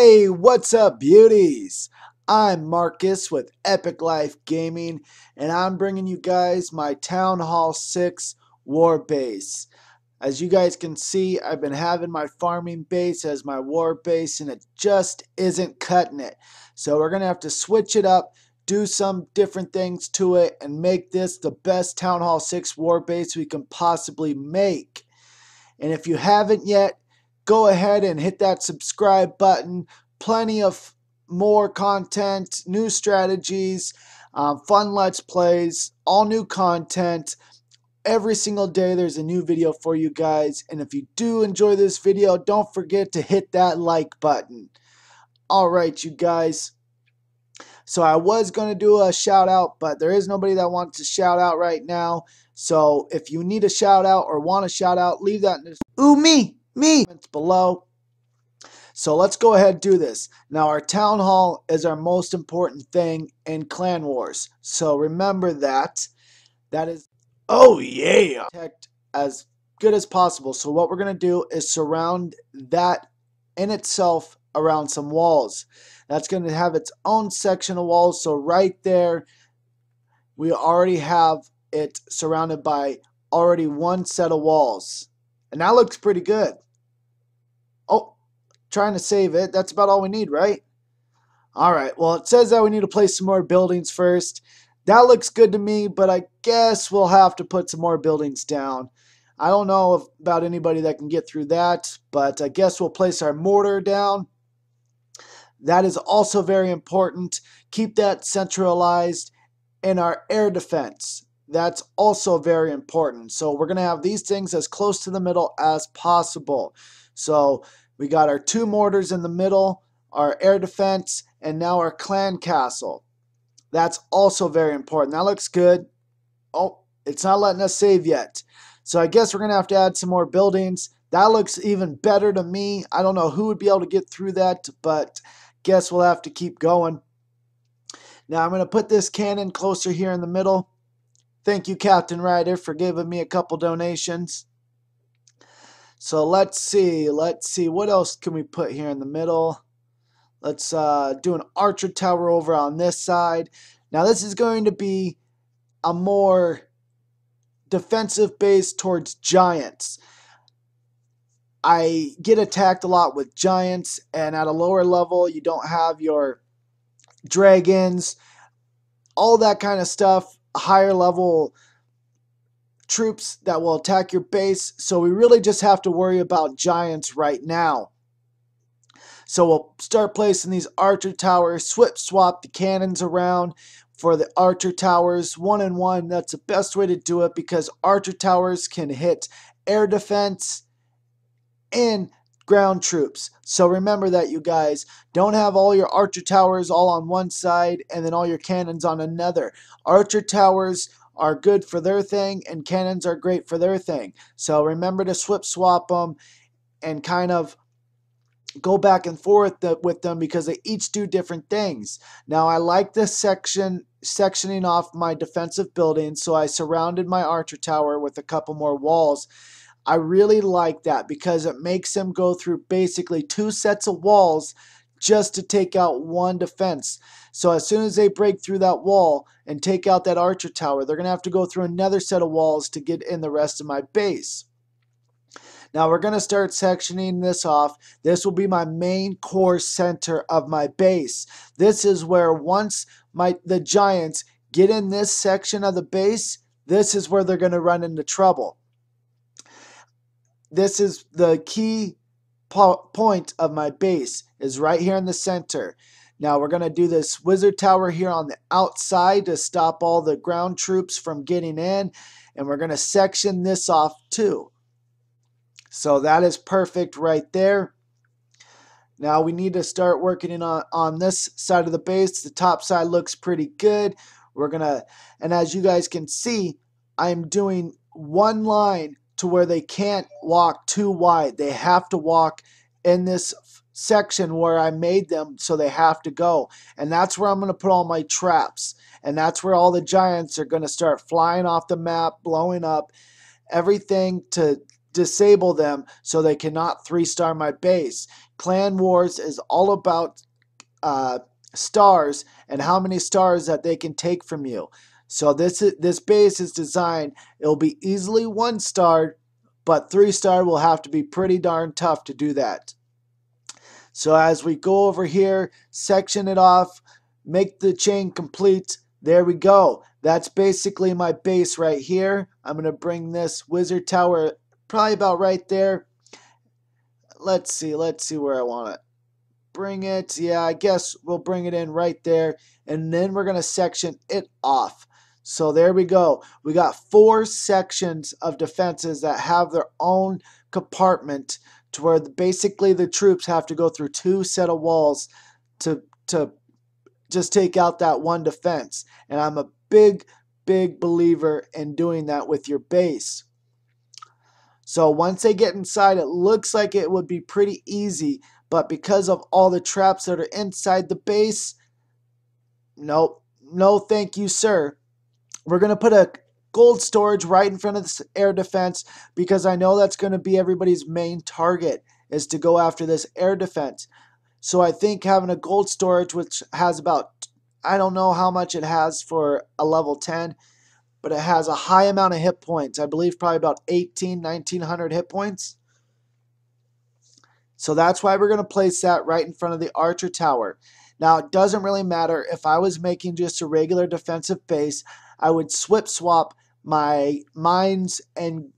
Hey, what's up, beauties? I'm Marcus with Epic Life Gaming, and I'm bringing you guys my Town Hall 6 war base. As you guys can see, I've been having my farming base as my war base, and it just isn't cutting it. So we're going to have to switch it up, do some different things to it, and make this the best Town Hall 6 war base we can possibly make. And if you haven't yet, go ahead and hit that subscribe button. Plenty of more content, new strategies, fun Let's Plays, all new content. Every single day there's a new video for you guys. And if you do enjoy this video, don't forget to hit that like button. Alright, you guys. So I was going to do a shout out, but there is nobody that wants to shout out right now. So if you need a shout out or want a shout out, leave that in the comments below. So let's go ahead and do this. Now our town hall is our most important thing in Clan Wars. So remember that. That is, oh yeah, protect as good as possible. So what we're going to do is surround that in itself around some walls. That's going to have its own section of walls. So right there, we already have it surrounded by already one set of walls. And that looks pretty good. Oh, trying to save it. That's about all we need, right? Alright, well, it says that we need to place some more buildings first. That looks good to me, but I guess we'll have to put some more buildings down. I don't know about anybody that can get through that, but I guess we'll place our mortar down. That is also very important. Keep that centralized in our air defense. That's also very important. So we're going to have these things as close to the middle as possible. So we got our two mortars in the middle, our air defense, and now our clan castle. That's also very important. That looks good. Oh, it's not letting us save yet. So I guess we're going to add some more buildings. That looks even better to me. I don't know who would be able to get through that, but guess we'll have to keep going. Now I'm going to put this cannon closer here in the middle. Thank you, Captain Ryder, for giving me a couple donations. So let's see. What else can we put here in the middle? Let's do an archer tower over on this side. Now this is going to be a more defensive base towards giants. I get attacked a lot with giants, and at a lower level you don't have your dragons, all that kind of stuff, higher level troops that will attack your base. So we really just have to worry about giants right now. So we'll start placing these archer towers, swap the cannons around for the archer towers, 1-on-1. That's the best way to do it because archer towers can hit air defense and ground troops. So remember that, you guys. Don't have all your archer towers all on one side and then all your cannons on another. Archer towers are good for their thing and cannons are great for their thing. So remember to swap them and kind of go back and forth with them because they each do different things. Now I like this sectioning off my defensive buildings, so I surrounded my archer tower with a couple more walls. I really like that because it makes them go through basically two sets of walls just to take out one defense. So as soon as they break through that wall and take out that archer tower, they're going to have to go through another set of walls to get in the rest of my base. Now we're going to start sectioning this off. This will be my main core center of my base. This is where once the giants get in this section of the base, this is where they're going to run into trouble. This is the key point of my base, is right here in the center. Now we're going to do this wizard tower here on the outside to stop all the ground troops from getting in, and we're going to section this off too. So that is perfect right there. Now we need to start working on this side of the base. The top side looks pretty good. And as you guys can see, I'm doing one line to where they can't walk too wide. They have to walk in this section where I made them, so they have to go. And that's where I'm going to put all my traps. And that's where all the giants are going to start flying off the map, blowing up everything to disable them so they cannot 3-star my base. Clan Wars is all about stars and how many stars that they can take from you. So this base is designed, it'll be easily 1-star, but 3-star will have to be pretty darn tough to do that. So as we go over here, section it off, make the chain complete. There we go. That's basically my base right here. I'm going to bring this wizard tower probably about right there. Let's see where I want it. Bring it. Yeah, I guess we'll bring it in right there. And then we're going to section it off. So there we go. We got 4 sections of defenses that have their own compartment to where basically the troops have to go through 2 set of walls to just take out that one defense. And I'm a big believer in doing that with your base. So once they get inside, it looks like it would be pretty easy, but because of all the traps that are inside the base, nope, no thank you, sir. We're going to put a gold storage right in front of this air defense because I know that's going to be everybody's main target, is to go after this air defense. So I think having a gold storage, which has about, I don't know how much it has for a level 10, but it has a high amount of hit points. I believe probably about 1900 hit points. So that's why we're going to place that right in front of the Archer Tower. Now, it doesn't really matter if I was making just a regular defensive base. I would swap my mines and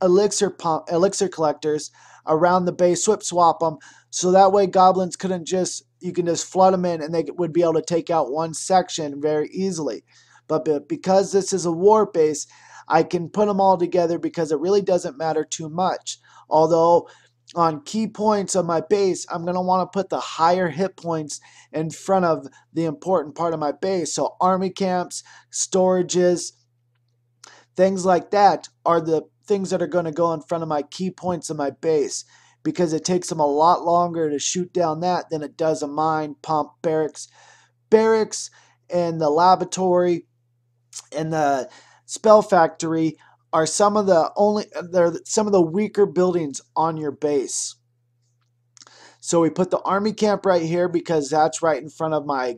elixir collectors around the base, swap them, so that way goblins couldn't just, you can just flood them in and they would be able to take out one section very easily. But because this is a war base, I can put them all together because it really doesn't matter too much. Although on key points of my base, I'm going to want to put the higher hit points in front of the important part of my base. So army camps, storages, things like that are the things that are going to go in front of my key points of my base, because it takes them a lot longer to shoot down that than it does a mine, pump, barracks. Barracks and the laboratory and the spell factory are some of the weaker buildings on your base. So we put the army camp right here because that's right in front of my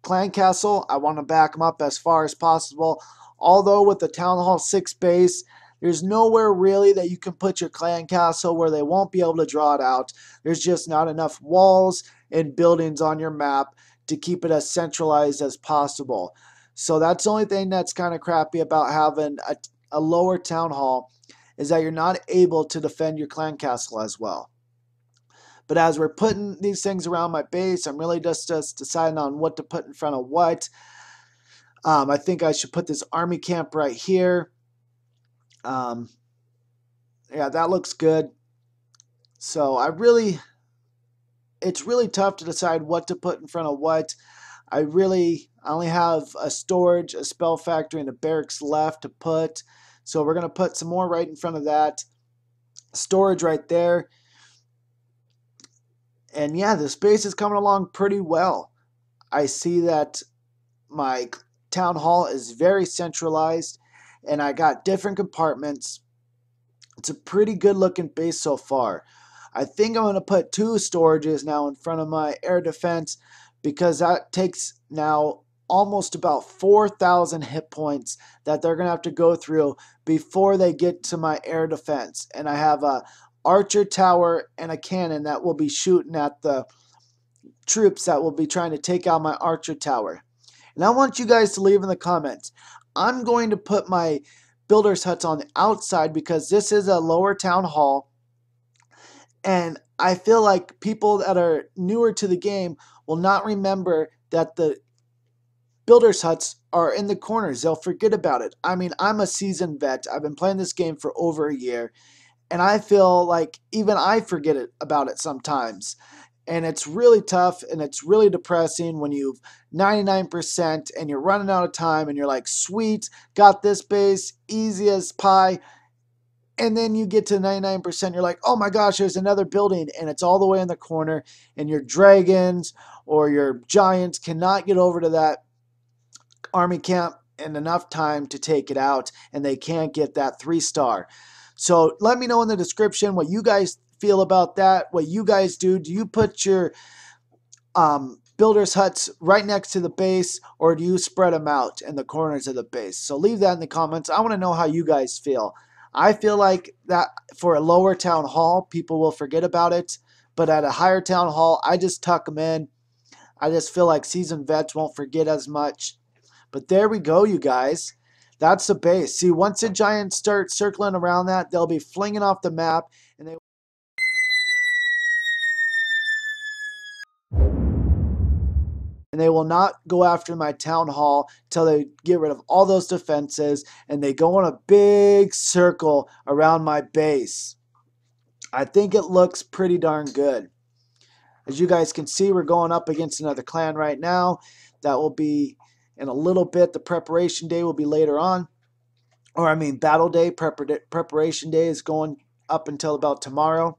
clan castle. I want to back them up as far as possible. Although with the Town Hall 6 base, there's nowhere really that you can put your clan castle where they won't be able to draw it out. There's just not enough walls and buildings on your map to keep it as centralized as possible. So that's the only thing that's kind of crappy about having a lower town hall, is that you're not able to defend your clan castle as well. But as we're putting these things around my base, I'm really just deciding on what to put in front of what. I think I should put this army camp right here. Yeah, that looks good. So it's really tough to decide what to put in front of what. I only have a storage, a spell factory, and a barracks left to put. So we're going to put some more right in front of that. Storage right there. And yeah, the space is coming along pretty well. I see that my town hall is very centralized, and I got different compartments. It's a pretty good looking base so far. I think I'm going to put 2 storages now in front of my air defense, because that takes now almost about 4,000 hit points that they're going to have to go through before they get to my air defense. And I have a archer tower and a cannon that will be shooting at the troops that will be trying to take out my archer tower. And I want you guys to leave in the comments. I'm going to put my builder's huts on the outside because this is a lower town hall, and I feel like people that are newer to the game will not remember that the builder's huts are in the corners. They'll forget about it. I mean, I'm a seasoned vet. I've been playing this game for over a year, and I feel like even I forget about it sometimes. And it's really tough, and it's really depressing when you've 99% and you're running out of time and you're like, sweet, got this base, easy as pie. And then you get to 99%, you're like, oh my gosh, there's another building, and it's all the way in the corner, and your dragons or your giants cannot get over to that army camp in enough time to take it out, and they can't get that 3-star. So let me know in the description what you guys feel about that, what you guys do. Do you put your builders huts right next to the base, or do you spread them out in the corners of the base? So leave that in the comments. I want to know how you guys feel. I feel like that for a lower town hall, people will forget about it, but at a higher town hall, I just tuck them in. I just feel like seasoned vets won't forget as much. But there we go, you guys. That's the base. See, once the giants start circling around that, they'll be flinging off the map, and they will not go after my town hall until they get rid of all those defenses and they go in a big circle around my base. I think it looks pretty darn good. As you guys can see, we're going up against another clan right now. That will be in a little bit. The preparation day will be later on. Or I mean battle day, preparation day is going up until about tomorrow.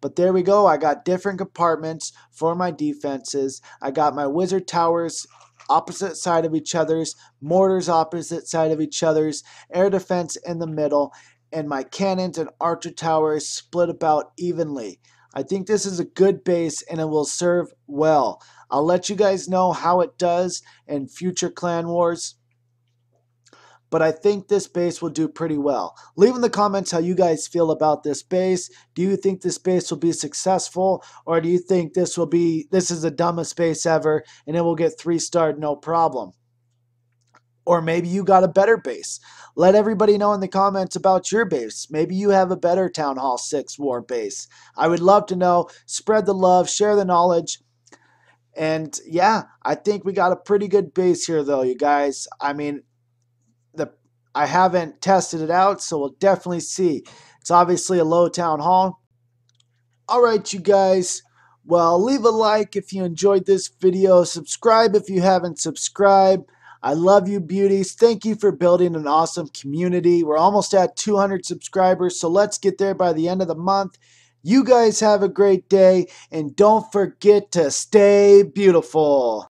But there we go. I got different compartments for my defenses. I got my wizard towers opposite side of each other's, mortars opposite side of each other's, air defense in the middle, and my cannons and archer towers split about evenly. I think this is a good base and it will serve well. I'll let you guys know how it does in future clan wars, but I think this base will do pretty well. Leave in the comments how you guys feel about this base. Do you think this base will be successful, or do you think this is the dumbest base ever and it will get 3-starred no problem? Or maybe you got a better base. Let everybody know in the comments about your base. Maybe you have a better Town Hall 6 war base. I would love to know. Spread the love, share the knowledge. And yeah, I think we got a pretty good base here though, you guys. I mean, I haven't tested it out, so we'll definitely see. It's obviously a low town hall. All right, you guys. Well, leave a like if you enjoyed this video. Subscribe if you haven't subscribed. I love you, beauties. Thank you for building an awesome community. We're almost at 200 subscribers, so let's get there by the end of the month. You guys have a great day, and don't forget to stay beautiful.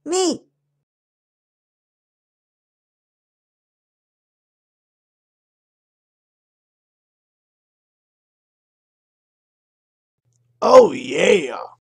Me. Oh yeah!